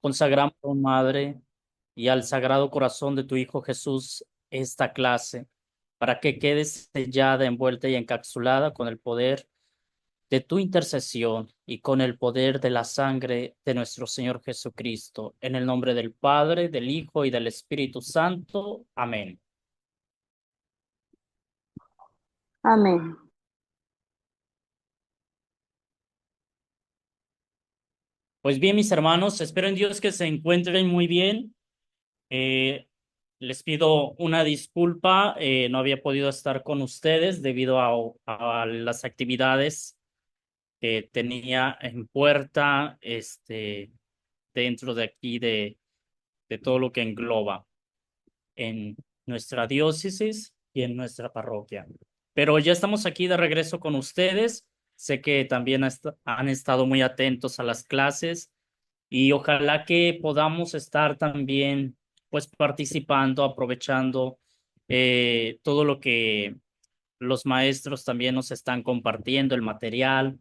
Consagramos, oh Madre, y al Sagrado Corazón de tu Hijo Jesús esta clase, para que quede sellada, envuelta y encapsulada con el poder de tu intercesión y con el poder de la sangre de nuestro Señor Jesucristo. En el nombre del Padre, del Hijo y del Espíritu Santo. Amén. Amén. Pues bien, mis hermanos, espero en Dios que se encuentren muy bien. Eh, Les pido una disculpa, no había podido estar con ustedes debido a las actividades que tenía en puerta, dentro de aquí de todo lo que engloba en nuestra diócesis y en nuestra parroquia. Pero ya estamos aquí de regreso con ustedes. Sé que también han estado muy atentos a las clases y ojalá que podamos estar también pues participando, aprovechando todo lo que los maestros también nos están compartiendo, el material.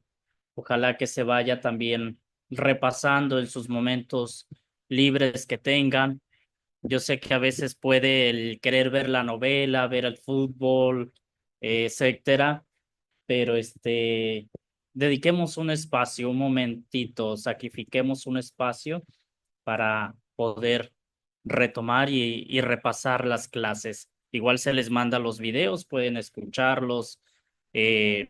Ojalá que se vaya también repasando en sus momentos libres que tengan. Yo sé que a veces puede el querer ver la novela, ver el fútbol, etcétera, pero dediquemos un espacio, un momentito, sacrifiquemos un espacio para poder retomar y repasar las clases. Igual se les manda los videos, pueden escucharlos eh,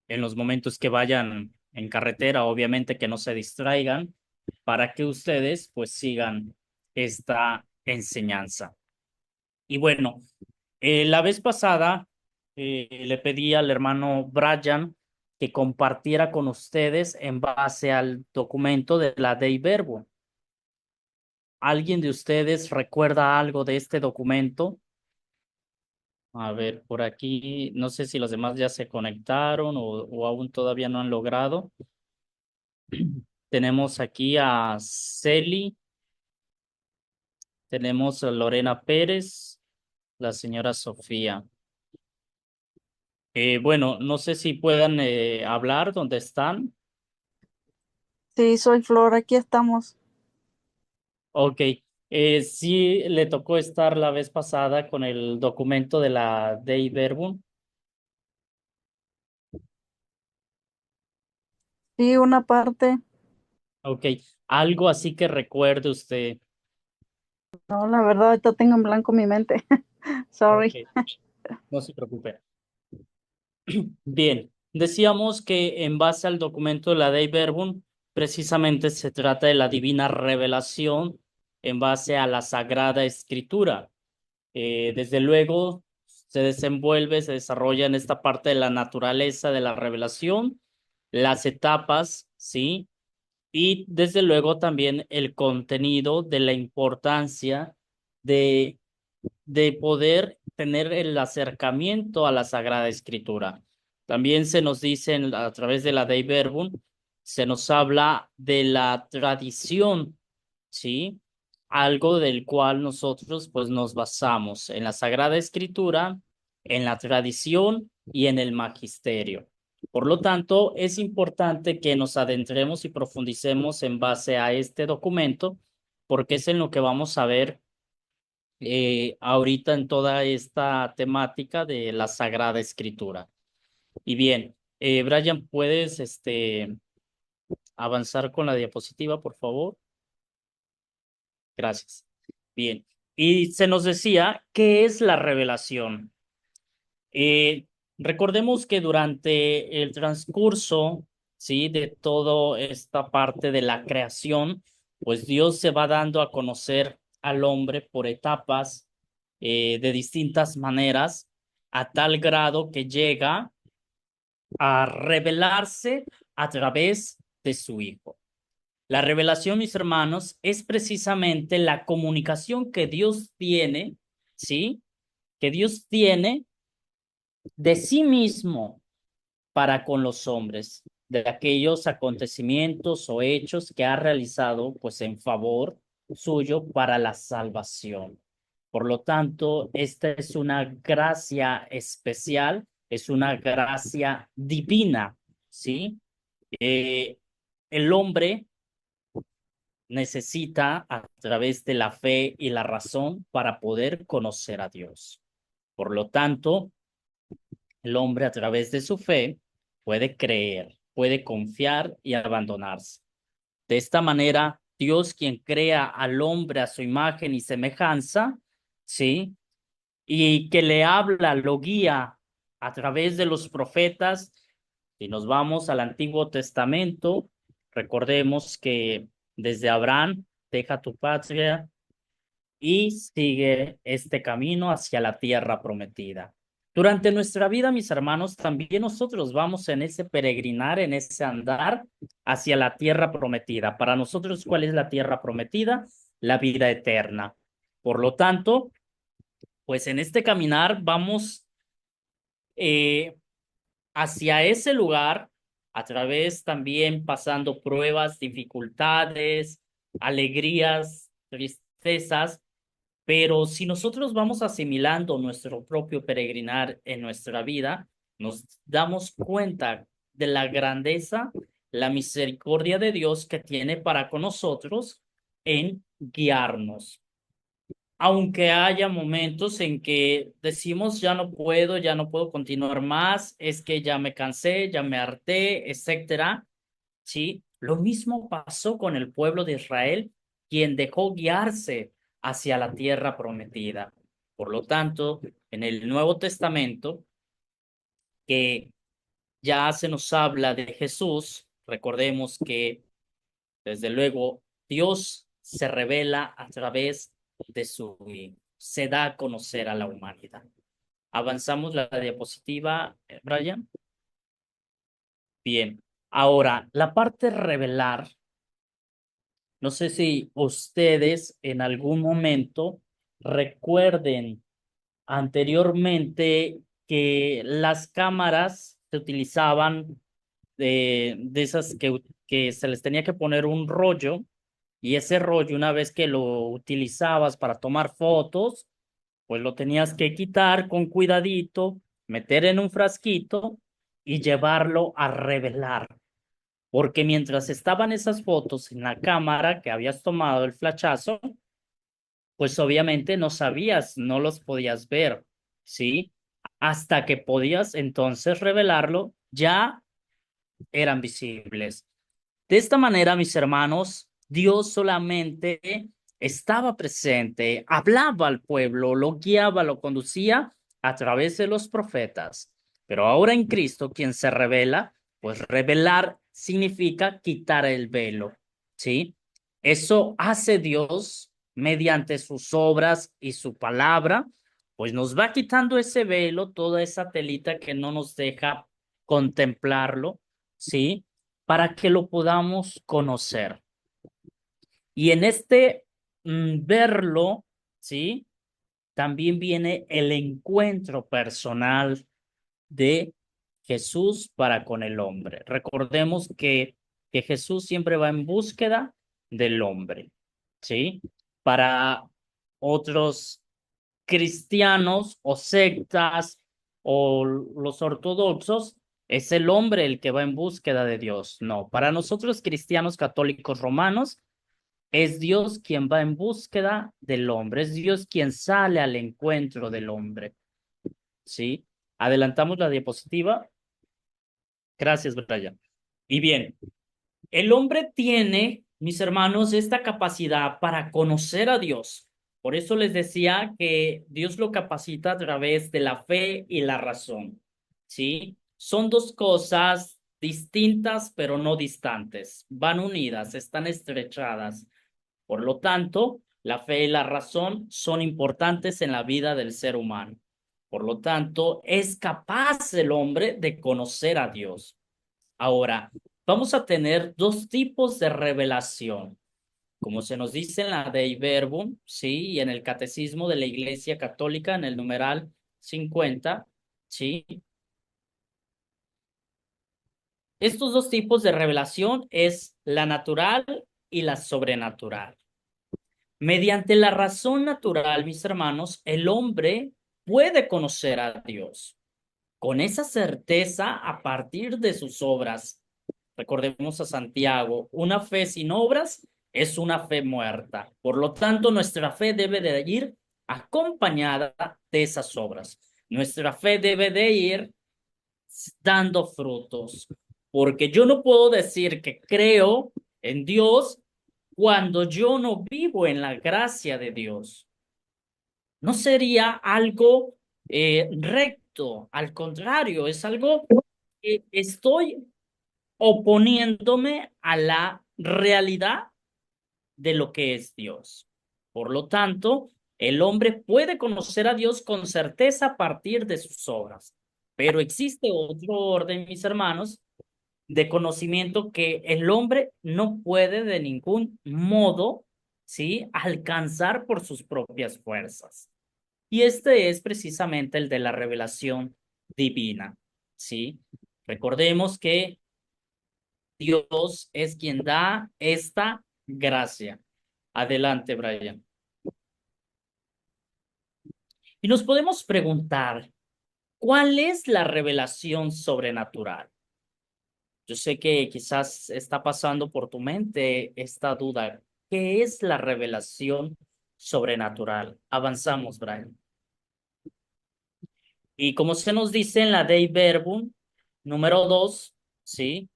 en los momentos que vayan en carretera, obviamente que no se distraigan, para que ustedes pues sigan esta enseñanza. Y bueno, la vez pasada le pedí al hermano Brian que compartiera con ustedes en base al documento de la Dei Verbum. ¿Alguien de ustedes recuerda algo de este documento? A ver, por aquí, no sé si los demás ya se conectaron o aún todavía no han logrado. Tenemos aquí a Celi, tenemos a Lorena Pérez, la señora Sofía. Bueno, no sé si puedan hablar donde están. Sí, soy Flor, aquí estamos. Ok, sí le tocó estar la vez pasada con el documento de la Dei Verbum. Sí, una parte. Ok, algo así que recuerde usted. No, la verdad, ahorita tengo en blanco mi mente. Ok, Sorry. no se preocupe. Bien, decíamos que en base al documento de la Dei Verbum, precisamente se trata de la divina revelación en base a la Sagrada Escritura. Desde luego, se desenvuelve, se desarrolla en esta parte de la naturaleza de la revelación, las etapas, ¿sí? Y desde luego también el contenido de la importancia de, de poder tener el acercamiento a la Sagrada Escritura. También se nos dice a través de la Dei Verbum, se nos habla de la tradición, ¿sí? Algo del cual nosotros pues nos basamos en la Sagrada Escritura, en la tradición y en el magisterio. Por lo tanto, es importante que nos adentremos y profundicemos en base a este documento, porque es en lo que vamos a ver ahorita en toda esta temática de la Sagrada Escritura. Y bien, Brian, ¿puedes avanzar con la diapositiva, por favor? Gracias. Bien. Y se nos decía, ¿qué es la revelación? Eh, Recordemos que durante el transcurso, ¿sí? De toda esta parte de la creación, pues Dios se va dando a conocer al hombre por etapas, de distintas maneras, a tal grado que llega a revelarse a través de su Hijo. La revelación, mis hermanos, es precisamente la comunicación que Dios tiene, ¿sí? Que Dios tiene de sí mismo para con los hombres, de aquellos acontecimientos o hechos que ha realizado, pues, en favor suyo para la salvación. Por lo tanto, esta es una gracia especial, es una gracia divina, ¿sí? El hombre necesita a través de la fe y la razón para poder conocer a Dios. Por lo tanto, el hombre a través de su fe puede creer, puede confiar y abandonarse. De esta manera, Dios, quien crea al hombre a su imagen y semejanza, ¿sí? Y que le habla, lo guía a través de los profetas. Si nos vamos al Antiguo Testamento, recordemos que desde Abraham, deja tu patria y sigue este camino hacia la tierra prometida. Durante nuestra vida, mis hermanos, también nosotros vamos en ese peregrinar, en ese andar hacia la tierra prometida. Para nosotros, ¿cuál es la tierra prometida? La vida eterna. Por lo tanto, pues en este caminar vamos eh, hacia ese lugar, a través también pasando pruebas, dificultades, alegrías, tristezas, pero si nosotros vamos asimilando nuestro propio peregrinar en nuestra vida, nos damos cuenta de la grandeza, la misericordia de Dios que tiene para con nosotros en guiarnos. Aunque haya momentos en que decimos ya no puedo continuar más, es que ya me cansé, ya me harté, etcétera, ¿sí? Lo mismo pasó con el pueblo de Israel, quien dejó guiarse hacia la tierra prometida. Por lo tanto, en el Nuevo Testamento, que ya se nos habla de Jesús, recordemos que desde luego Dios se revela a través de su Hijo, se da a conocer a la humanidad. Avanzamos la diapositiva, Brian. Bien. Ahora, la parte revelar. No sé si ustedes en algún momento recuerden anteriormente que las cámaras se utilizaban de esas que se les tenía que poner un rollo y ese rollo una vez que lo utilizabas para tomar fotos, pues lo tenías que quitar con cuidadito, meter en un frasquito y llevarlo a revelar. Porque mientras estaban esas fotos en la cámara que habías tomado el flachazo, pues obviamente no sabías, no los podías ver, ¿sí? Hasta que podías entonces revelarlo, ya eran visibles. De esta manera, mis hermanos, Dios solamente estaba presente, hablaba al pueblo, lo guiaba, lo conducía a través de los profetas. Pero ahora en Cristo, quien se revela, pues revelar significa quitar el velo, ¿sí? Eso hace Dios mediante sus obras y su palabra, pues nos va quitando ese velo, toda esa telita que no nos deja contemplarlo, ¿sí? Para que lo podamos conocer. Y en este verlo, ¿sí? También viene el encuentro personal de Jesús para con el hombre. Recordemos que Jesús siempre va en búsqueda del hombre, ¿sí? Para otros cristianos o sectas o los ortodoxos, es el hombre el que va en búsqueda de Dios. No, para nosotros cristianos católicos romanos, es Dios quien va en búsqueda del hombre, es Dios quien sale al encuentro del hombre. ¿Sí? Adelantamos la diapositiva. Gracias, Brian. Y bien, el hombre tiene, mis hermanos, esta capacidad para conocer a Dios. Por eso les decía que Dios lo capacita a través de la fe y la razón. ¿Sí? Son dos cosas distintas, pero no distantes. Van unidas, están estrechadas. Por lo tanto, la fe y la razón son importantes en la vida del ser humano. Por lo tanto, es capaz el hombre de conocer a Dios. Ahora, vamos a tener dos tipos de revelación, como se nos dice en la Dei Verbum, ¿sí? Y en el Catecismo de la Iglesia Católica, en el numeral 50, ¿sí? Estos dos tipos de revelación es la natural y la sobrenatural. Mediante la razón natural, mis hermanos, el hombre puede conocer a Dios con esa certeza a partir de sus obras. Recordemos a Santiago, una fe sin obras es una fe muerta. Por lo tanto, nuestra fe debe de ir acompañada de esas obras. Nuestra fe debe de ir dando frutos, porque yo no puedo decir que creo en Dios cuando yo no vivo en la gracia de Dios. No sería algo recto, al contrario, es algo que estoy oponiéndome a la realidad de lo que es Dios. Por lo tanto, el hombre puede conocer a Dios con certeza a partir de sus obras, pero existe otro orden, mis hermanos, de conocimiento que el hombre no puede de ningún modo, ¿sí?, alcanzar por sus propias fuerzas. Y este es precisamente el de la revelación divina, ¿sí? Recordemos que Dios es quien da esta gracia. Adelante, Brian. Y nos podemos preguntar, ¿cuál es la revelación sobrenatural? Yo sé que quizás está pasando por tu mente esta duda. ¿Qué es la revelación sobrenatural? Avanzamos, Brian. Y como se nos dice en la Dei Verbum, número 2, ¿sí?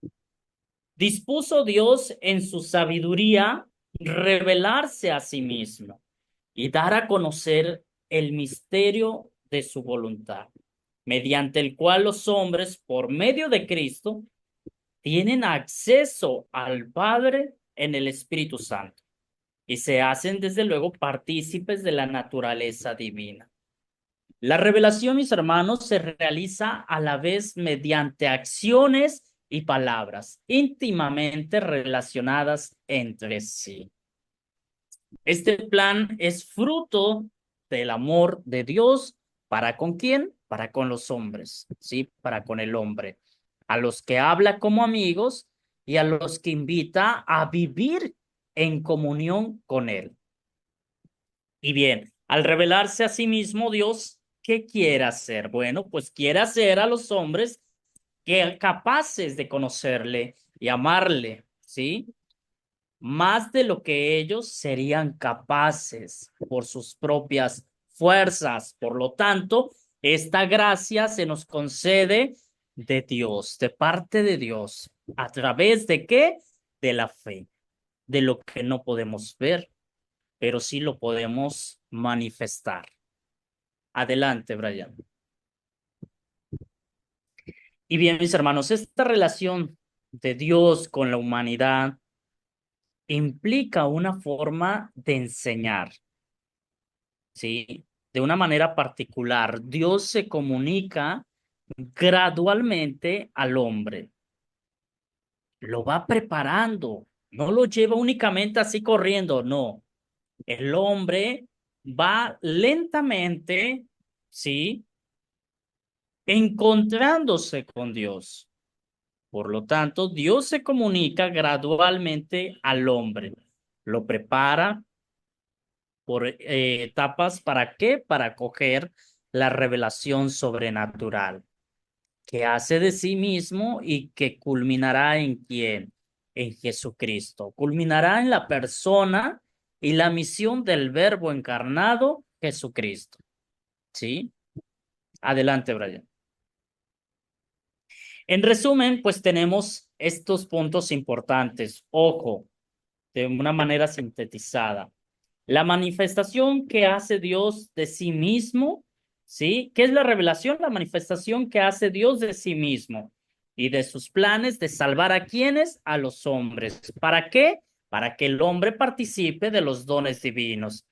Dispuso Dios en su sabiduría revelarse a sí mismo y dar a conocer el misterio de su voluntad, mediante el cual los hombres, por medio de Cristo, tienen acceso al Padre en el Espíritu Santo y se hacen desde luego partícipes de la naturaleza divina. La revelación, mis hermanos, se realiza a la vez mediante acciones y palabras íntimamente relacionadas entre sí. Este plan es fruto del amor de Dios. ¿Para con quién? Para con los hombres, ¿sí? Para con el hombre. A los que habla como amigos y a los que invita a vivir en comunión con él. Y bien, al revelarse a sí mismo Dios, ¿qué quiere hacer? Bueno, pues quiere hacer a los hombres que capaces de conocerle y amarle, ¿sí? Más de lo que ellos serían capaces por sus propias fuerzas. Por lo tanto, esta gracia se nos concede de Dios, de parte de Dios. ¿A través de qué? De la fe, de lo que no podemos ver, pero sí lo podemos manifestar. Adelante, Brian. Y bien, mis hermanos, esta relación de Dios con la humanidad implica una forma de enseñar, ¿sí? De una manera particular. Dios se comunica gradualmente al hombre, lo va preparando, no lo lleva únicamente así corriendo, no. El hombre va lentamente, ¿sí?, encontrándose con Dios. Por lo tanto, Dios se comunica gradualmente al hombre, lo prepara por etapas. ¿Para qué? Para coger la revelación sobrenatural que hace de sí mismo y que culminará en quién, en Jesucristo. Culminará en la persona y la misión del Verbo encarnado, Jesucristo. ¿Sí? Adelante, Brian. En resumen, pues tenemos estos puntos importantes. Ojo, de una manera sintetizada. La manifestación que hace Dios de sí mismo, ¿sí? ¿Qué es la revelación? La manifestación que hace Dios de sí mismo y de sus planes de salvar a quienes, a los hombres. ¿Para qué? Para que el hombre participe de los dones divinos,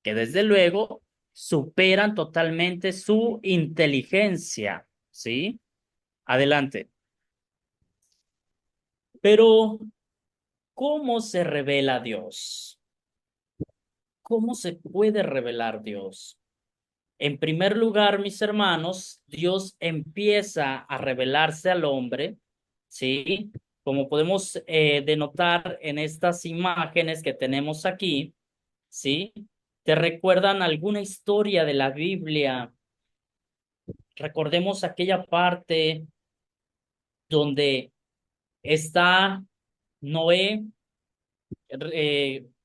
que desde luego superan totalmente su inteligencia, ¿sí? Adelante. Pero, ¿cómo se revela Dios? ¿Cómo se puede revelar Dios? En primer lugar, mis hermanos, Dios empieza a revelarse al hombre, ¿sí? Como podemos denotar en estas imágenes que tenemos aquí, ¿sí? ¿Te recuerdan alguna historia de la Biblia? Recordemos aquella parte donde está Noé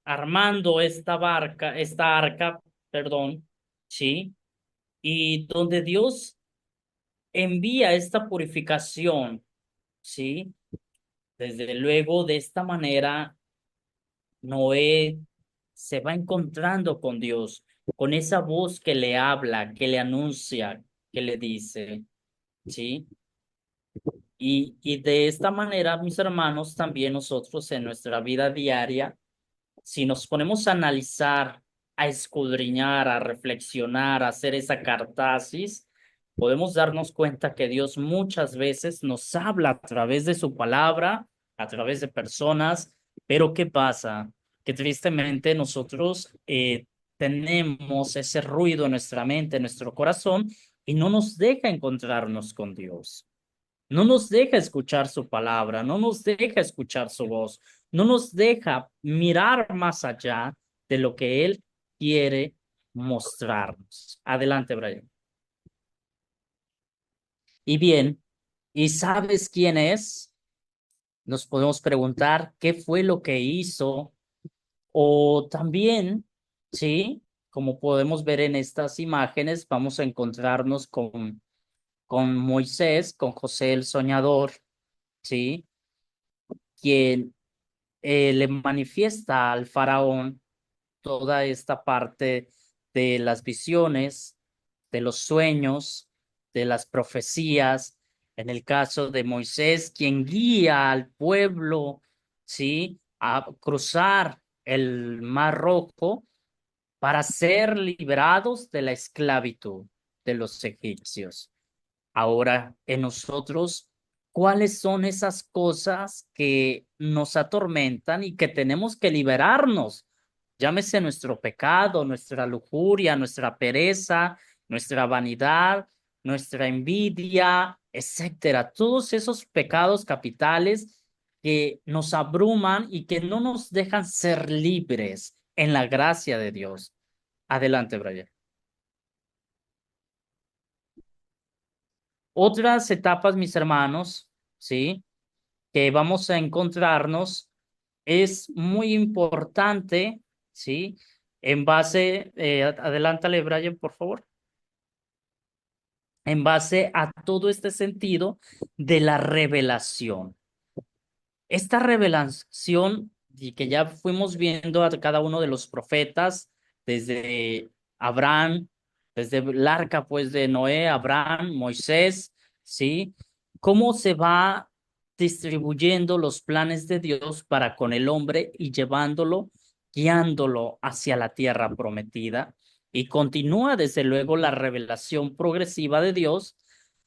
armando esta arca, perdón, ¿sí? Y donde Dios envía esta purificación, ¿sí? Desde luego, de esta manera, Noé se va encontrando con Dios, con esa voz que le habla, que le anuncia, que le dice, ¿sí? Y de esta manera, mis hermanos, también nosotros en nuestra vida diaria, si nos ponemos a analizar, a escudriñar, a reflexionar, a hacer esa cartasis, podemos darnos cuenta que Dios muchas veces nos habla a través de su palabra, a través de personas, pero ¿qué pasa? Que tristemente nosotros tenemos ese ruido en nuestra mente, en nuestro corazón, y no nos deja encontrarnos con Dios. No nos deja escuchar su palabra, no nos deja escuchar su voz, no nos deja mirar más allá de lo que Él quiere mostrarnos. Adelante, Brian. Y bien, ¿y sabes quién es? Nos podemos preguntar qué fue lo que hizo o también, ¿sí? Como podemos ver en estas imágenes, vamos a encontrarnos con Moisés, con José el soñador, ¿sí? Quien le manifiesta al faraón toda esta parte de las visiones, de los sueños, de las profecías. En el caso de Moisés, quien guía al pueblo, ¿sí? A cruzar el Mar Rojo para ser liberados de la esclavitud de los egipcios. Ahora, en nosotros, ¿cuáles son esas cosas que nos atormentan y que tenemos que liberarnos? Llámese nuestro pecado, nuestra lujuria, nuestra pereza, nuestra vanidad, nuestra envidia, etcétera. Todos esos pecados capitales que nos abruman y que no nos dejan ser libres en la gracia de Dios. Adelante, Brian. Otras etapas, mis hermanos, ¿sí? Que vamos a encontrarnos es muy importante, ¿sí? En base, adelántale, Brian, por favor, en base a todo este sentido de la revelación. Esta revelación y que ya fuimos viendo a cada uno de los profetas, desde Abraham, desde el arca pues de Noé, Abraham, Moisés, ¿sí? Cómo se va distribuyendo los planes de Dios para con el hombre y llevándolo, guiándolo hacia la tierra prometida. Y continúa desde luego la revelación progresiva de Dios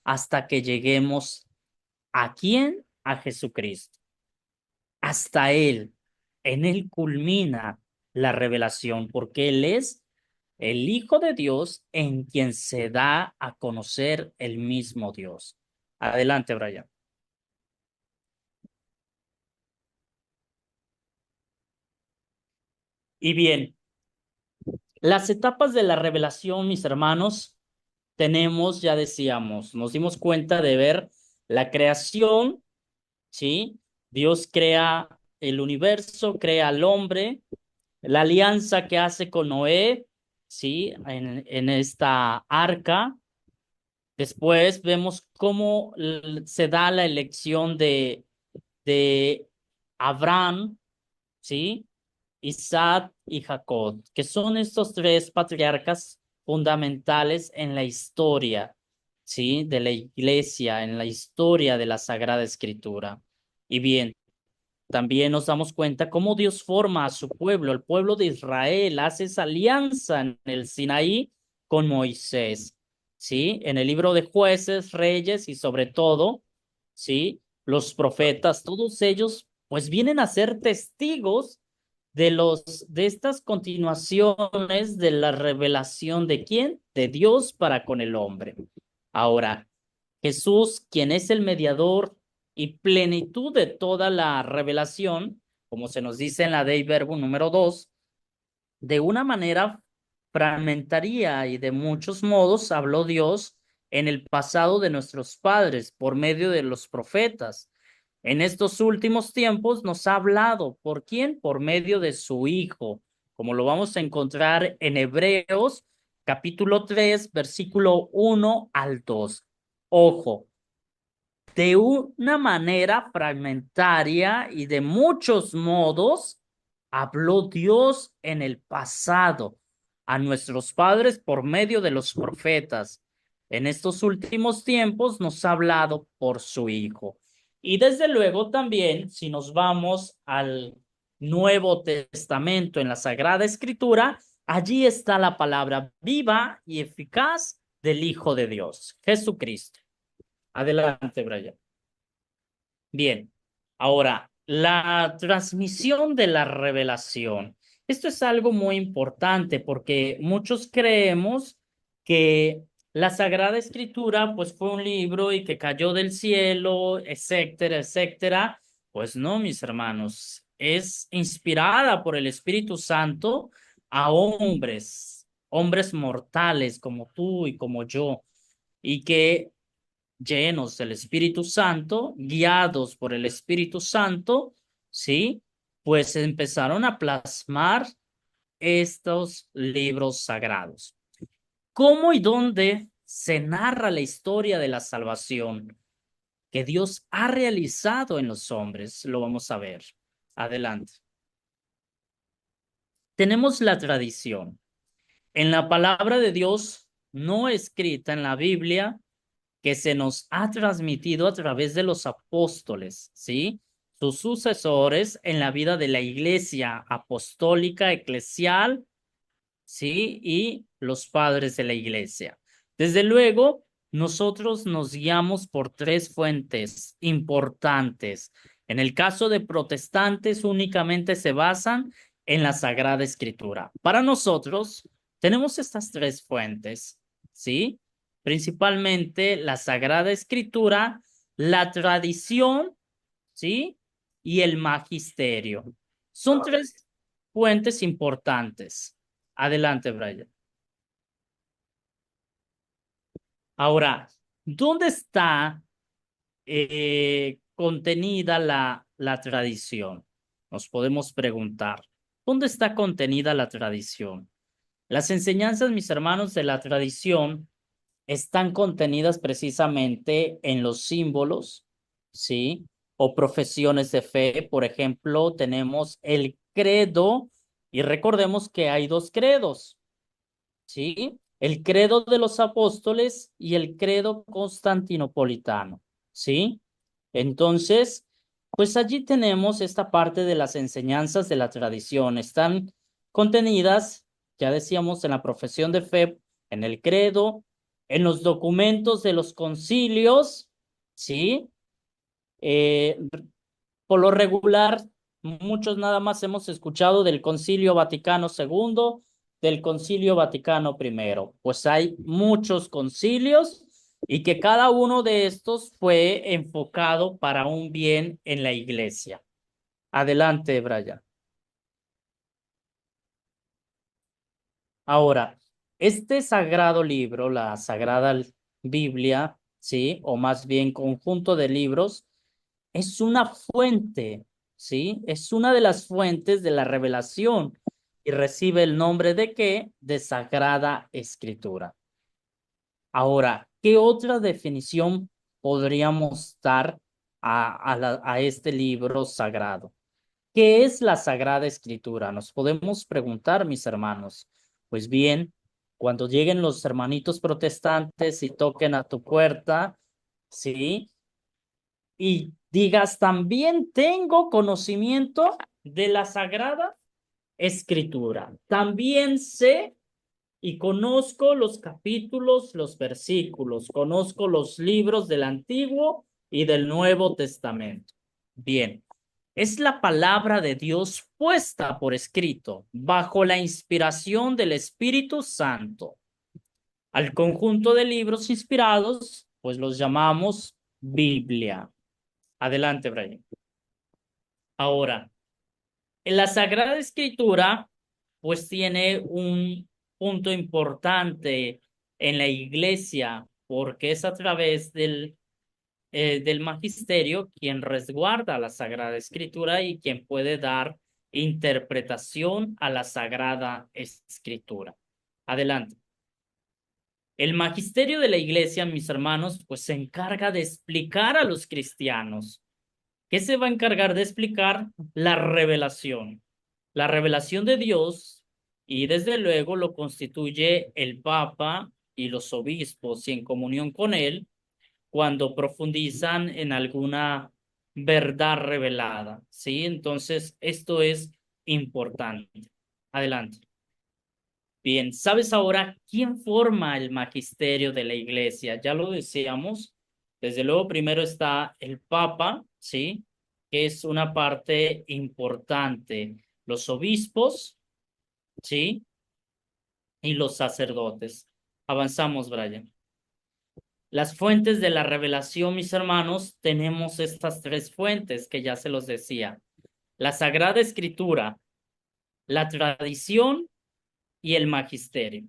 hasta que lleguemos ¿a quién? A Jesucristo. Hasta Él. En Él culmina la revelación, porque Él es el Hijo de Dios en quien se da a conocer el mismo Dios. Adelante, Brian. Y bien, las etapas de la revelación, mis hermanos, tenemos, ya decíamos, nos dimos cuenta de ver la creación, ¿sí? Dios crea el universo, crea al hombre, la alianza que hace con Noé, ¿sí? En esta arca. Después vemos cómo se da la elección de Abraham, ¿sí? Isaac y Jacob, que son estos tres patriarcas fundamentales en la historia, ¿sí? De la iglesia, en la historia de la Sagrada Escritura. Y bien, también nos damos cuenta cómo Dios forma a su pueblo, el pueblo de Israel, hace esa alianza en el Sinaí con Moisés, ¿sí? En el libro de Jueces, Reyes y sobre todo, ¿sí? Los profetas, todos ellos, pues vienen a ser testigos de estas continuaciones de la revelación de quién, de Dios para con el hombre. Ahora, Jesús, quien es el mediador y plenitud de toda la revelación, como se nos dice en la Dei Verbum número 2, de una manera fragmentaria y de muchos modos habló Dios en el pasado de nuestros padres por medio de los profetas. En estos últimos tiempos nos ha hablado. ¿Por quién? Por medio de su Hijo, como lo vamos a encontrar en Hebreos capítulo 3, versículo 1 al 2. Ojo, de una manera fragmentaria y de muchos modos, habló Dios en el pasado a nuestros padres por medio de los profetas. En estos últimos tiempos nos ha hablado por su Hijo. Y desde luego también, si nos vamos al Nuevo Testamento en la Sagrada Escritura, allí está la palabra viva y eficaz del Hijo de Dios, Jesucristo. Adelante, Brian. Bien, ahora, la transmisión de la revelación. Esto es algo muy importante porque muchos creemos que la Sagrada Escritura pues fue un libro y que cayó del cielo, etcétera, etcétera. Pues no, mis hermanos, es inspirada por el Espíritu Santo a hombres, hombres mortales como tú y como yo, y que llenos del Espíritu Santo, guiados por el Espíritu Santo, ¿sí? Pues empezaron a plasmar estos libros sagrados. ¿Cómo y dónde se narra la historia de la salvación que Dios ha realizado en los hombres? Lo vamos a ver. Adelante. Tenemos la tradición. En la palabra de Dios no escrita en la Biblia, que se nos ha transmitido a través de los apóstoles, ¿sí? Sus sucesores en la vida de la iglesia apostólica, eclesial, ¿sí? Y los padres de la iglesia. Desde luego, nosotros nos guiamos por tres fuentes importantes. En el caso de protestantes, únicamente se basan en la Sagrada Escritura. Para nosotros, tenemos estas tres fuentes, ¿sí? Principalmente la Sagrada Escritura, la tradición, ¿sí? Y el magisterio. Son tres fuentes importantes. Adelante, Brian. Ahora, ¿dónde está contenida la tradición? Nos podemos preguntar, ¿dónde está contenida la tradición? Las enseñanzas, mis hermanos, de la tradición están contenidas precisamente en los símbolos, ¿sí? O profesiones de fe. Por ejemplo, tenemos el credo y recordemos que hay dos credos, ¿sí? El credo de los apóstoles y el credo constantinopolitano, ¿sí? Entonces, pues allí tenemos esta parte de las enseñanzas de la tradición. Están contenidas, ya decíamos, en la profesión de fe, en el credo, en los documentos de los concilios, ¿sí? Eh, por lo regular, muchos nada más hemos escuchado del Concilio Vaticano II, del Concilio Vaticano I. Pues hay muchos concilios y que cada uno de estos fue enfocado para un bien en la iglesia. Adelante, Brian. Ahora, este sagrado libro, la Sagrada Biblia, ¿sí? O más bien conjunto de libros, es una fuente, ¿sí? Es una de las fuentes de la revelación y recibe el nombre de ¿qué? De Sagrada Escritura. Ahora, ¿qué otra definición podríamos dar a este libro sagrado? ¿Qué es la Sagrada Escritura? Nos podemos preguntar, mis hermanos. Pues bien, cuando lleguen los hermanitos protestantes y toquen a tu puerta, ¿sí? Y digas, también tengo conocimiento de la Sagrada Escritura. También sé y conozco los capítulos, los versículos, conozco los libros del Antiguo y del Nuevo Testamento. Bien, es la palabra de Dios puesta por escrito bajo la inspiración del Espíritu Santo. Al conjunto de libros inspirados, pues los llamamos Biblia. Adelante, Brian. Ahora, en la Sagrada Escritura, pues tiene un punto importante en la iglesia, porque es a través del del magisterio quien resguarda la Sagrada Escritura y quien puede dar interpretación a la Sagrada Escritura. Adelante. El magisterio de la iglesia, mis hermanos, pues se encarga de explicar a los cristianos. ¿Qué se va a encargar de explicar? La revelación de Dios, y desde luego lo constituye el Papa y los obispos, y en comunión con él, cuando profundizan en alguna verdad revelada, ¿sí? Entonces, esto es importante. Adelante. Bien, ¿sabes ahora quién forma el magisterio de la iglesia? Ya lo decíamos. Desde luego, primero está el Papa, ¿sí? Que es una parte importante. Los obispos, ¿sí? Y los sacerdotes. Avanzamos, Brian. Las fuentes de la revelación, mis hermanos, tenemos estas tres fuentes que ya se los decía. La Sagrada Escritura, la tradición y el magisterio.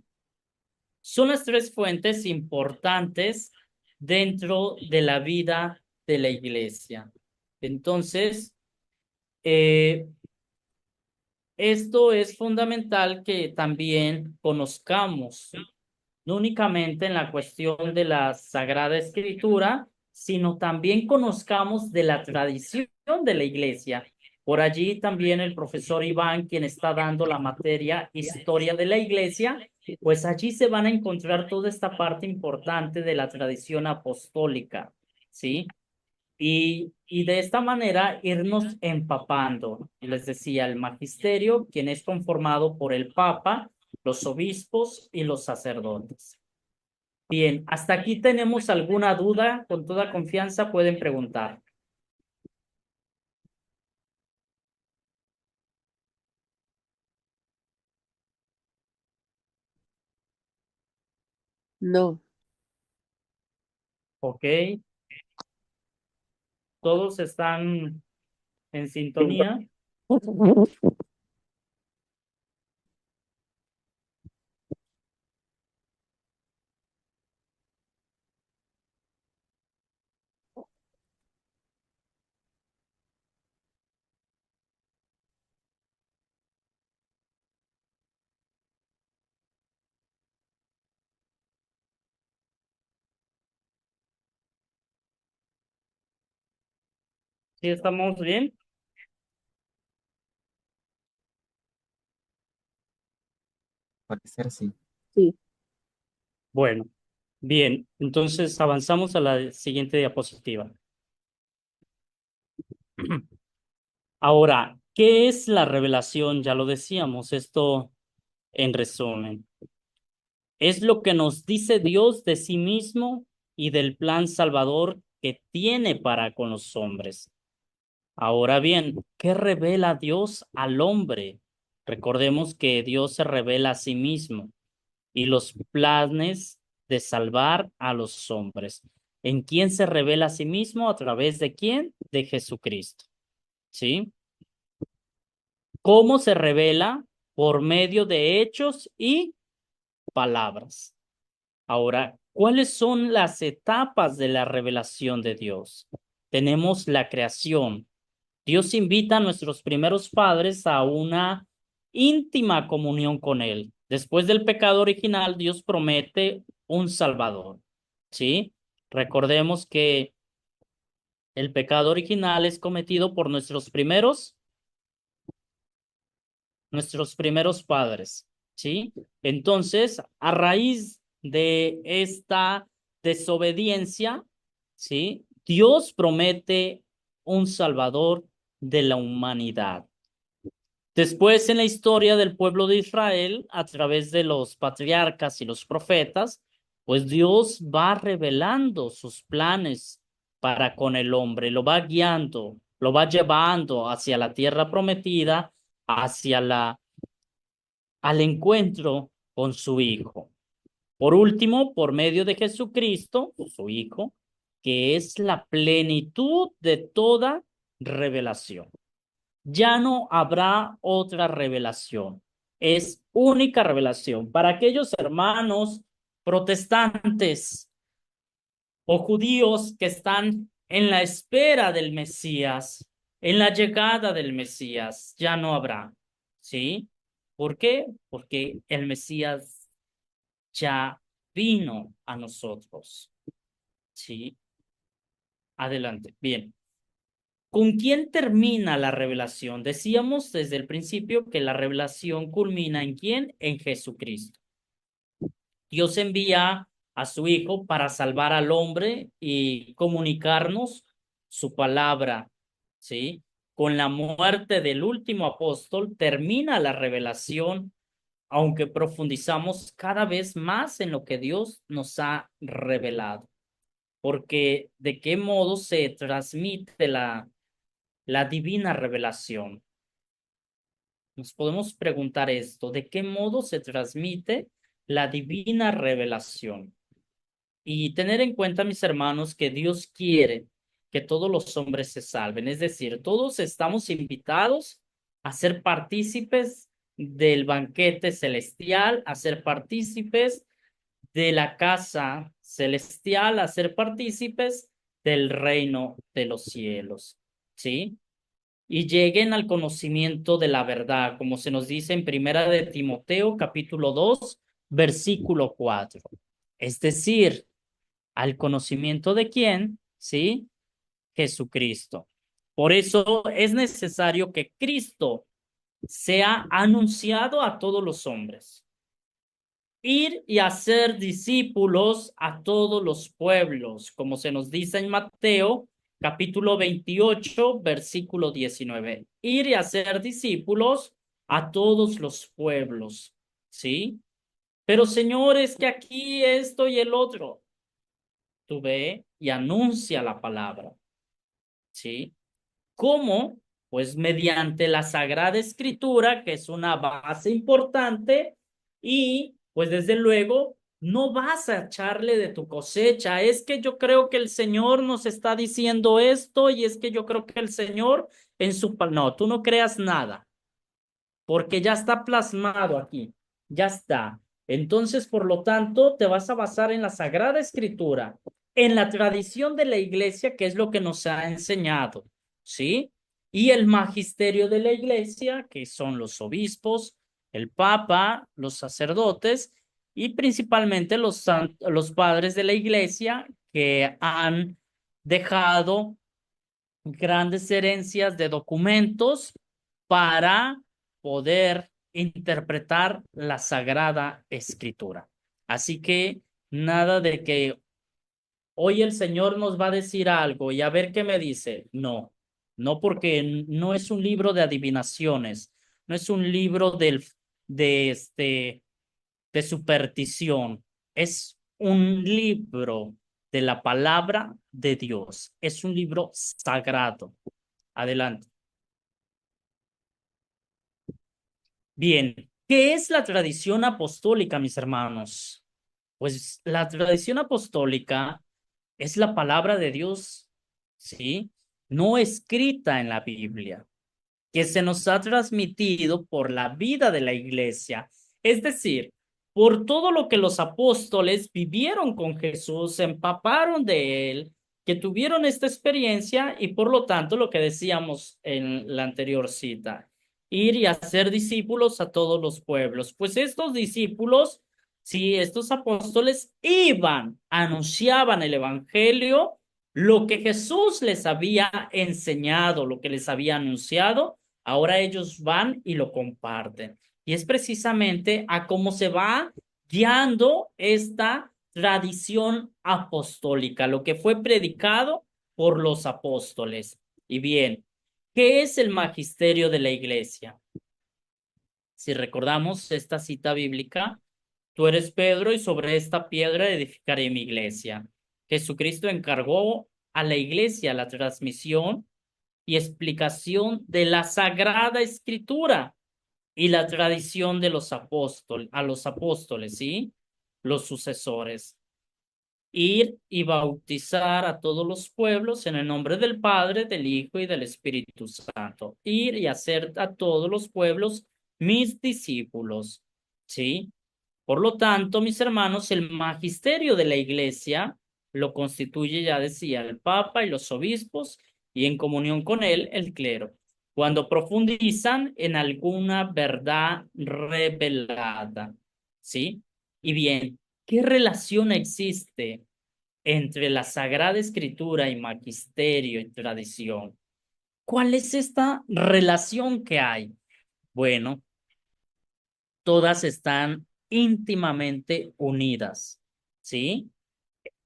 Son las tres fuentes importantes dentro de la vida de la iglesia. Entonces, eh, esto es fundamental que también conozcamos, no únicamente en la cuestión de la Sagrada Escritura, sino también conozcamos de la tradición de la iglesia. Por allí también el profesor Iván, quien está dando la materia Historia de la Iglesia, pues allí se van a encontrar toda esta parte importante de la tradición apostólica, ¿sí? Y de esta manera irnos empapando. Y les decía, el magisterio, quien es conformado por el Papa, los obispos y los sacerdotes. Bien, hasta aquí tenemos alguna duda, con toda confianza pueden preguntar. No. ¿Ok? ¿Todos están en sintonía? ¿Sí estamos bien? Parecer sí. Sí. Bueno, bien, entonces avanzamos a la siguiente diapositiva. Ahora, ¿qué es la revelación? Ya lo decíamos, esto en resumen. Es lo que nos dice Dios de sí mismo y del plan salvador que tiene para con los hombres. Ahora bien, ¿qué revela Dios al hombre? Recordemos que Dios se revela a sí mismo y los planes de salvar a los hombres. ¿En quién se revela a sí mismo? ¿A través de quién? De Jesucristo. ¿Sí? ¿Cómo se revela? Por medio de hechos y palabras. Ahora, ¿cuáles son las etapas de la revelación de Dios? Tenemos la creación. Dios invita a nuestros primeros padres a una íntima comunión con Él. Después del pecado original, Dios promete un Salvador. ¿Sí? Recordemos que el pecado original es cometido por nuestros primeros padres. ¿Sí? Entonces, a raíz de esta desobediencia, ¿sí? Dios promete un Salvador de la humanidad. Después, en la historia del pueblo de Israel, a través de los patriarcas y los profetas, pues Dios va revelando sus planes para con el hombre, lo va guiando, lo va llevando hacia la tierra prometida, hacia al encuentro con su Hijo. Por último, por medio de Jesucristo, su Hijo, que es la plenitud de toda revelación. Ya no habrá otra revelación. Es única revelación. Para aquellos hermanos protestantes o judíos que están en la espera del Mesías, en la llegada del Mesías, ya no habrá. ¿Sí? ¿Por qué? Porque el Mesías ya vino a nosotros. ¿Sí? Adelante. Bien. ¿Con quién termina la revelación? Decíamos desde el principio que la revelación culmina ¿en quién? En Jesucristo. Dios envía a su Hijo para salvar al hombre y comunicarnos su palabra, ¿sí? Con la muerte del último apóstol termina la revelación, aunque profundizamos cada vez más en lo que Dios nos ha revelado. Porque ¿de qué modo se transmite la divina revelación? Nos podemos preguntar esto, ¿de qué modo se transmite la divina revelación? Y tener en cuenta, mis hermanos, que Dios quiere que todos los hombres se salven. Es decir, todos estamos invitados a ser partícipes del banquete celestial, a ser partícipes de la casa celestial, a ser partícipes del reino de los cielos. ¿Sí? Y lleguen al conocimiento de la verdad, como se nos dice en Primera de Timoteo, capítulo 2, versículo 4. Es decir, al conocimiento de quién, ¿sí? Jesucristo. Por eso es necesario que Cristo sea anunciado a todos los hombres. Ir y hacer discípulos a todos los pueblos, como se nos dice en Mateo, capítulo 28, versículo 19. Ir y hacer discípulos a todos los pueblos, ¿sí? Pero señores, que aquí esto y el otro, tú ve y anuncia la palabra, ¿sí? ¿Cómo? Pues mediante la Sagrada Escritura, que es una base importante, y pues desde luego no vas a echarle de tu cosecha. Es que yo creo que el Señor nos está diciendo esto y es que yo creo que el Señor en su... No, tú no creas nada, porque ya está plasmado aquí, ya está. Entonces, por lo tanto, te vas a basar en la Sagrada Escritura, en la tradición de la iglesia, que es lo que nos ha enseñado, ¿sí? Y el magisterio de la iglesia, que son los obispos, el papa, los sacerdotes y principalmente los padres de la iglesia que han dejado grandes herencias de documentos para poder interpretar la Sagrada Escritura. Así que nada de que hoy el Señor nos va a decir algo y a ver qué me dice. No, no, porque no es un libro de adivinaciones, no es un libro de de superstición, es un libro de la palabra de Dios, es un libro sagrado. Adelante. Bien, ¿qué es la tradición apostólica, mis hermanos? Pues la tradición apostólica es la palabra de Dios, ¿sí? No escrita en la Biblia, que se nos ha transmitido por la vida de la iglesia. Es decir, por todo lo que los apóstoles vivieron con Jesús, se empaparon de él, que tuvieron esta experiencia y por lo tanto lo que decíamos en la anterior cita, ir y hacer discípulos a todos los pueblos. Pues estos discípulos, sí, estos apóstoles iban, anunciaban el evangelio, lo que Jesús les había enseñado, lo que les había anunciado. Ahora ellos van y lo comparten. Y es precisamente a cómo se va guiando esta tradición apostólica, lo que fue predicado por los apóstoles. Y bien, ¿qué es el magisterio de la iglesia? Si recordamos esta cita bíblica, tú eres Pedro y sobre esta piedra edificaré mi iglesia. Jesucristo encargó a la iglesia la transmisión y explicación de la Sagrada Escritura y la tradición de los apóstoles, a los apóstoles, ¿sí? Los sucesores. Ir y bautizar a todos los pueblos en el nombre del Padre, del Hijo y del Espíritu Santo. Ir y hacer a todos los pueblos mis discípulos, ¿sí? Por lo tanto, mis hermanos, el magisterio de la iglesia lo constituye, ya decía, el Papa y los obispos, y en comunión con él, el clero. Cuando profundizan en alguna verdad revelada, ¿sí? Y bien, ¿qué relación existe entre la Sagrada Escritura y magisterio y tradición? ¿Cuál es esta relación que hay? Bueno, todas están íntimamente unidas, ¿sí?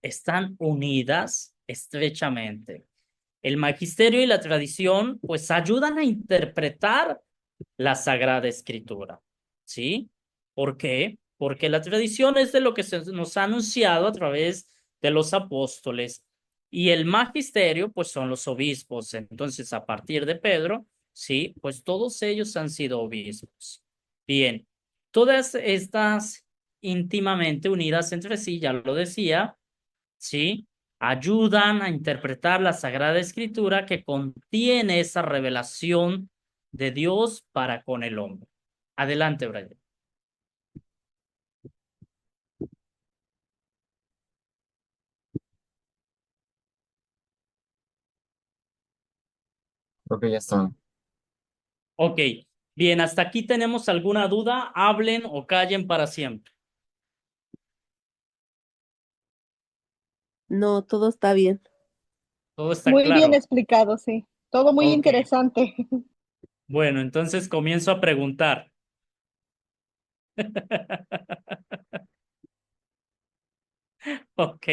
Están unidas estrechamente. El magisterio y la tradición, pues, ayudan a interpretar la Sagrada Escritura, ¿sí? ¿Por qué? Porque la tradición es de lo que se nos ha anunciado a través de los apóstoles y el magisterio, pues, son los obispos. Entonces, a partir de Pedro, sí, pues todos ellos han sido obispos. Bien, todas estas íntimamente unidas entre sí, ya lo decía, ¿sí? Ayudan a interpretar la Sagrada Escritura que contiene esa revelación de Dios para con el hombre. Adelante, Brian. Creo que ya está. Ok, bien, hasta aquí tenemos alguna duda, hablen o callen para siempre. No, todo está bien. Todo está Muy bien claro. explicado, sí. Todo muy Ok, interesante. bueno, entonces comienzo a preguntar. Ok,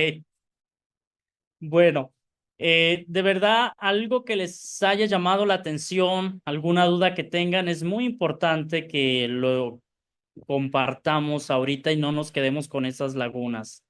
bueno, de verdad, algo que les haya llamado la atención, alguna duda que tengan, es muy importante que lo compartamos ahorita y no nos quedemos con esas lagunas.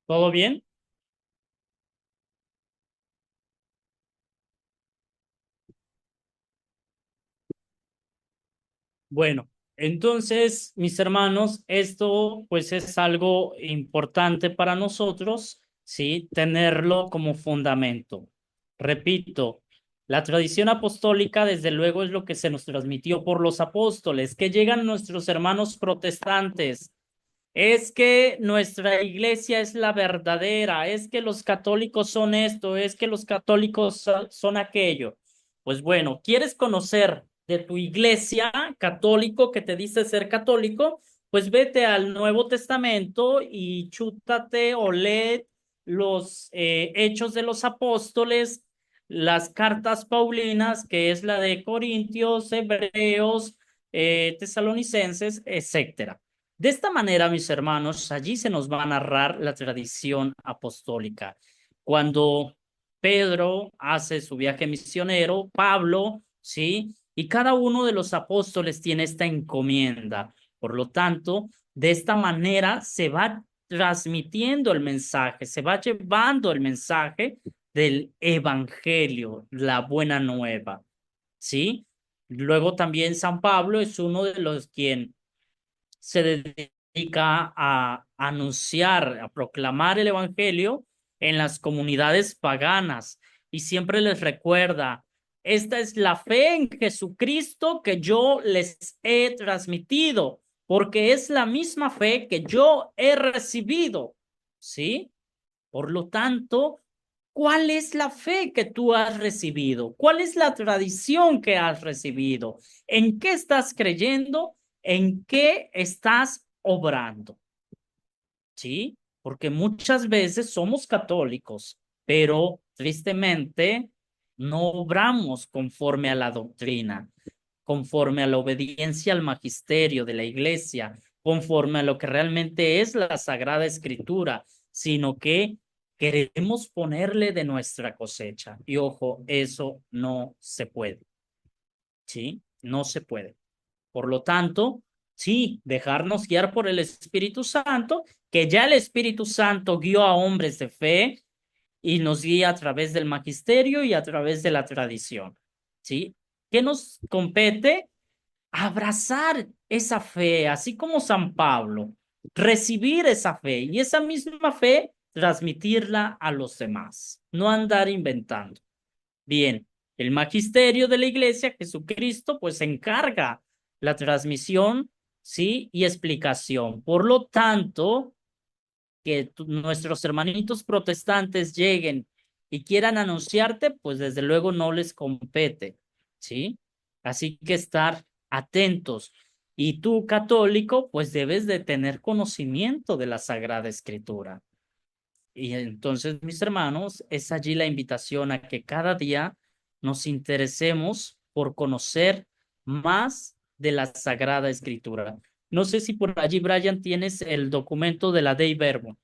¿Todo bien? Bueno, entonces, mis hermanos, esto pues es algo importante para nosotros, ¿sí? Tenerlo como fundamento. Repito, la tradición apostólica, desde luego, es lo que se nos transmitió por los apóstoles, que llegan nuestros hermanos protestantes. Es que nuestra iglesia es la verdadera, es que los católicos son esto, es que los católicos son aquello. Pues bueno, ¿quieres conocer de tu iglesia católico que te dice ser católico? Pues vete al Nuevo Testamento y chútate o lee los Hechos de los Apóstoles, las cartas Paulinas, que es la de Corintios, Hebreos, Tesalonicenses, etcétera. De esta manera, mis hermanos, allí se nos va a narrar la tradición apostólica. Cuando Pedro hace su viaje misionero, Pablo, ¿sí? Y cada uno de los apóstoles tiene esta encomienda. Por lo tanto, de esta manera se va transmitiendo el mensaje, se va llevando el mensaje del evangelio, la buena nueva, ¿sí? Luego también San Pablo es uno de los quien se dedica a anunciar, a proclamar el evangelio en las comunidades paganas y siempre les recuerda, esta es la fe en Jesucristo que yo les he transmitido, porque es la misma fe que yo he recibido, ¿sí? Por lo tanto, ¿cuál es la fe que tú has recibido? ¿Cuál es la tradición que has recibido? ¿En qué estás creyendo? ¿En qué estás obrando? ¿Sí? Porque muchas veces somos católicos, pero tristemente no obramos conforme a la doctrina, conforme a la obediencia al magisterio de la iglesia, conforme a lo que realmente es la Sagrada Escritura, sino que queremos ponerle de nuestra cosecha. Y ojo, eso no se puede. ¿Sí? No se puede. Por lo tanto, sí, dejarnos guiar por el Espíritu Santo, que ya el Espíritu Santo guió a hombres de fe y nos guía a través del magisterio y a través de la tradición, ¿sí? ¿Qué nos compete? Abrazar esa fe, así como San Pablo, recibir esa fe y esa misma fe transmitirla a los demás, no andar inventando. Bien, el magisterio de la iglesia, Jesucristo, pues se encarga la transmisión, ¿sí? Y explicación. Por lo tanto, que nuestros hermanitos protestantes lleguen y quieran anunciarte, pues desde luego no les compete, ¿sí? Así que estar atentos. Y tú, católico, pues debes de tener conocimiento de la Sagrada Escritura. Y entonces, mis hermanos, es allí la invitación a que cada día nos interesemos por conocer más de la Sagrada Escritura. No sé si por allí, Brian, tienes el documento de la Dei Verbum.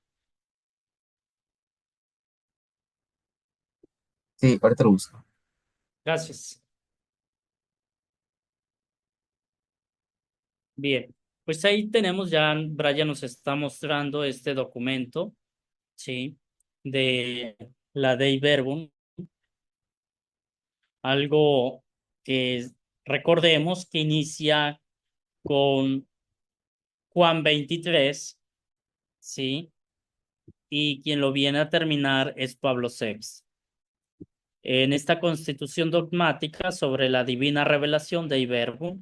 Sí, ahorita lo busco. Gracias. Bien, pues ahí tenemos ya, Brian nos está mostrando este documento, ¿sí? De la Dei Verbum, algo que recordemos que inicia con Juan 23, ¿sí? Y quien lo viene a terminar es Pablo VI. En esta constitución dogmática sobre la divina revelación Dei Verbum,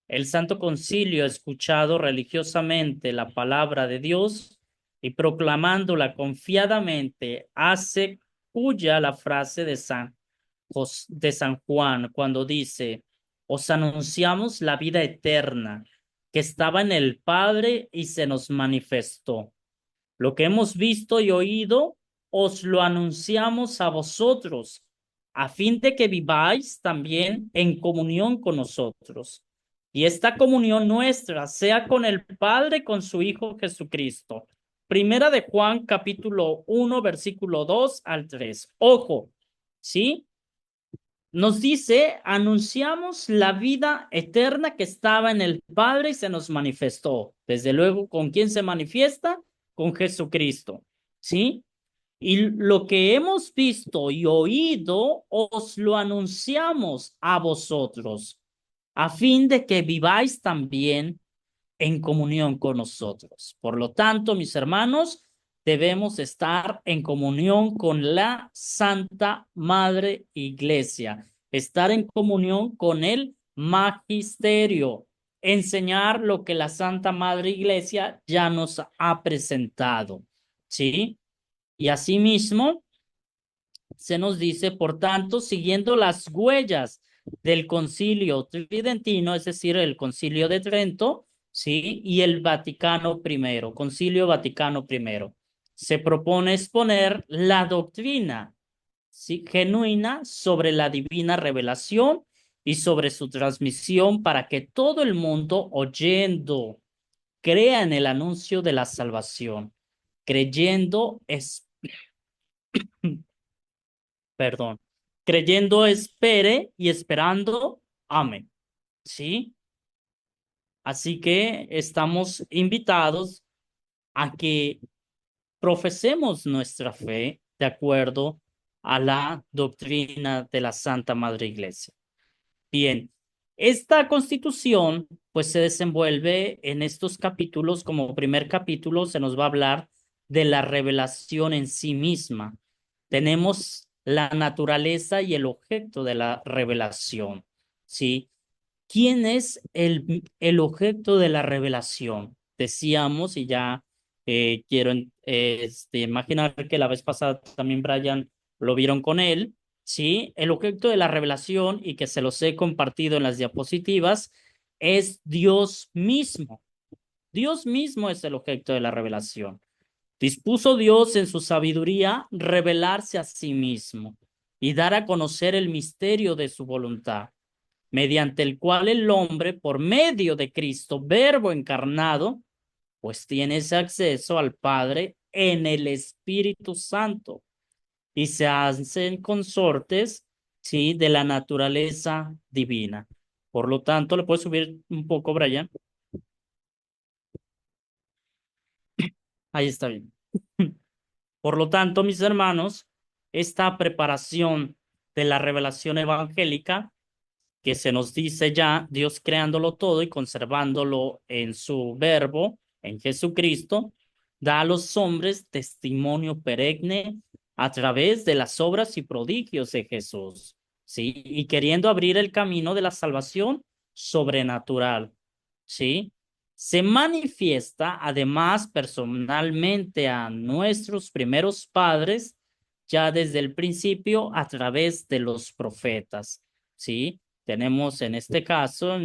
el Santo Concilio, escuchado religiosamente la palabra de Dios y proclamándola confiadamente, hace cuya la frase de San Juan cuando dice, os anunciamos la vida eterna que estaba en el Padre y se nos manifestó. Lo que hemos visto y oído, os lo anunciamos a vosotros, a fin de que viváis también en comunión con nosotros. Y esta comunión nuestra sea con el Padre y con su Hijo Jesucristo. Primera de Juan, capítulo 1, versículo 2 al 3. Ojo, ¿sí? Nos dice, anunciamos la vida eterna que estaba en el Padre y se nos manifestó. Desde luego, ¿con quién se manifiesta? Con Jesucristo, ¿sí? Y lo que hemos visto y oído, os lo anunciamos a vosotros, a fin de que viváis también en comunión con nosotros. Por lo tanto, mis hermanos, debemos estar en comunión con la Santa Madre Iglesia, estar en comunión con el magisterio, enseñar lo que la Santa Madre Iglesia ya nos ha presentado, ¿sí? Y asimismo, se nos dice, por tanto, siguiendo las huellas del Concilio Tridentino, es decir, el Concilio de Trento, ¿sí? Y el Vaticano I, Concilio Vaticano I. Se propone exponer la doctrina, ¿sí? Genuina sobre la divina revelación y sobre su transmisión para que todo el mundo, oyendo, crea en el anuncio de la salvación, creyendo es perdón, creyendo espere y esperando, amén. ¿Sí? Así que estamos invitados a que profesemos nuestra fe de acuerdo a la doctrina de la Santa Madre Iglesia. Bien, esta constitución pues se desenvuelve en estos capítulos. Como primer capítulo se nos va a hablar de la revelación en sí misma. Tenemos la naturaleza y el objeto de la revelación, ¿sí? ¿Quién es el objeto de la revelación? Decíamos, y ya quiero imaginar que la vez pasada también Brian lo vieron con él, ¿sí? El objeto de la revelación, y que se los he compartido en las diapositivas, es Dios mismo. Dios mismo es el objeto de la revelación. Dispuso Dios en su sabiduría revelarse a sí mismo y dar a conocer el misterio de su voluntad, mediante el cual el hombre, por medio de Cristo, verbo encarnado, pues tiene ese acceso al Padre en el Espíritu Santo y se hacen consortes, ¿sí? De la naturaleza divina. Por lo tanto, le puedes subir un poco, Brian. Ahí está bien. Por lo tanto, mis hermanos, esta preparación de la revelación evangélica que se nos dice ya, Dios creándolo todo y conservándolo en su verbo, en Jesucristo, da a los hombres testimonio perenne a través de las obras y prodigios de Jesús, ¿sí? Y queriendo abrir el camino de la salvación sobrenatural, ¿sí? Se manifiesta además personalmente a nuestros primeros padres ya desde el principio a través de los profetas, ¿sí? Tenemos en este caso,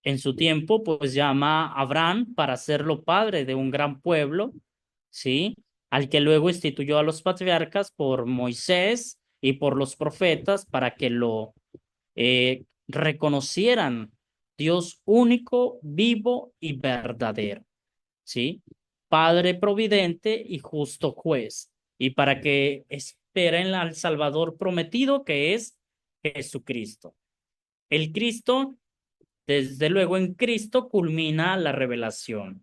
en su tiempo, pues llama a Abraham para hacerlo padre de un gran pueblo, ¿sí? Al que luego instituyó a los patriarcas por Moisés y por los profetas para que lo reconocieran Dios único, vivo y verdadero, ¿sí? Padre providente y justo juez, y para que esperen al Salvador prometido que es Jesucristo. El Cristo, desde luego en Cristo culmina la revelación.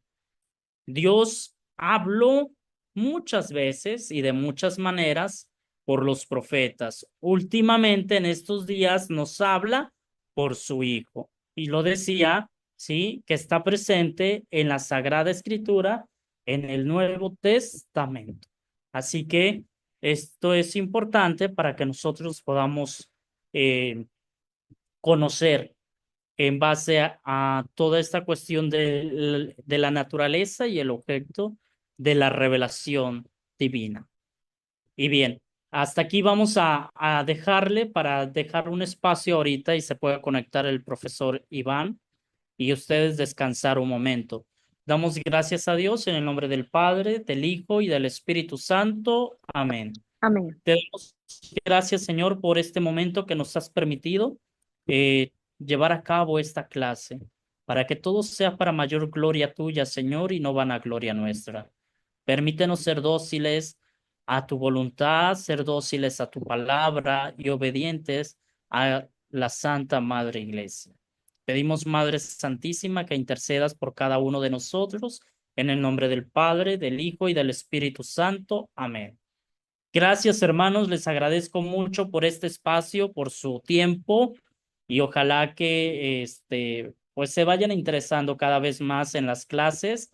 Dios habló muchas veces y de muchas maneras por los profetas. Últimamente en estos días nos habla por su Hijo. Y lo decía, sí, que está presente en la Sagrada Escritura, en el Nuevo Testamento. Así que esto es importante para que nosotros podamos conocer en base a toda esta cuestión de la naturaleza y el objeto de la revelación divina. Y bien, hasta aquí vamos a dejarle para dejar un espacio ahorita y se pueda conectar el profesor Iván y ustedes descansar un momento. Damos gracias a Dios en el nombre del Padre, del Hijo y del Espíritu Santo. Amén. Amén. Te damos gracias, Señor, por este momento que nos has permitido llevar a cabo esta clase, para que todo sea para mayor gloria tuya, Señor, y no vanagloria nuestra. Permítenos ser dóciles a tu voluntad, ser dóciles a tu palabra y obedientes a la Santa Madre Iglesia. Pedimos, Madre Santísima, que intercedas por cada uno de nosotros, en el nombre del Padre, del Hijo y del Espíritu Santo. Amén. Gracias, hermanos, les agradezco mucho por este espacio, por su tiempo y ojalá que pues se vayan interesando cada vez más en las clases,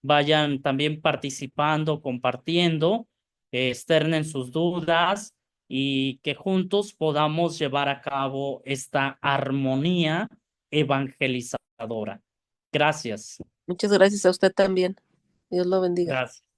vayan también participando, compartiendo, externen sus dudas y que juntos podamos llevar a cabo esta armonía evangelizadora. Gracias. Muchas gracias a usted también. Dios lo bendiga. Gracias.